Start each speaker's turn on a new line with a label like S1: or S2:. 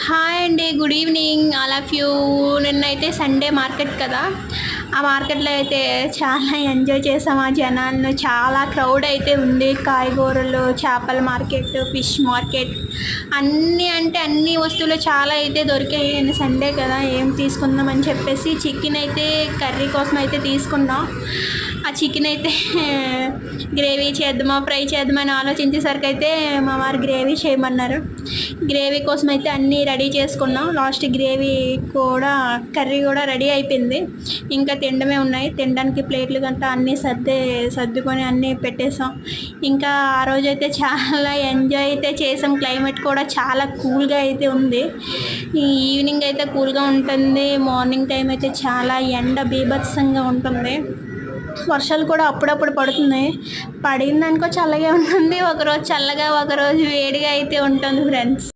S1: Hi అండి, good evening all of you. నిన్నైతే Sunday market కదా, ఆ మార్కెట్లో అయితే చాలా ఎంజాయ్ చేసాం. ఆ జనాలను చాలా క్రౌడ్ అయితే ఉంది. కాయగూరలు, చేపల మార్కెట్, ఫిష్ మార్కెట్, అన్నీ అంటే అన్ని వస్తువులు చాలా అయితే దొరికాయి. నిన్న సండే కదా, ఏం తీసుకుందాం అని చెప్పేసి చికెన్ అయితే కర్రీ కోసం అయితే తీసుకున్నాం. ఆ చికెన్ అయితే గ్రేవీ చేద్దామా ఫ్రై చేద్దామా అని ఆలోచించేసరికి అయితే మా వారు గ్రేవీ చేయమన్నారు. గ్రేవీ కోసం అయితే అన్నీ రెడీ చేసుకున్నాం. లాస్ట్ గ్రేవీ కూడా కర్రీ కూడా రెడీ అయిపోయింది. ఇంకా తినడమే ఉన్నాయి. తినడానికి ప్లేట్లు గంట అన్నీ సర్దుకొని అన్నీ పెట్టేసాం. ఇంకా ఆ రోజైతే చాలా ఎంజాయ్ అయితే చేసాం. క్లైమేట్ కూడా చాలా కూల్గా అయితే ఉంది. ఈ ఈవినింగ్ అయితే కూల్గా ఉంటుంది. మార్నింగ్ టైం అయితే చాలా ఎండ బీభత్సంగా ఉంటుంది. వర్షాలు కూడా అప్పుడప్పుడు పడుతున్నాయి. పడిందనుకో చల్లగా ఉంటుంది, ఒకరోజు చల్లగా ఒకరోజు వేడిగా అయితే ఉంటుంది ఫ్రెండ్స్.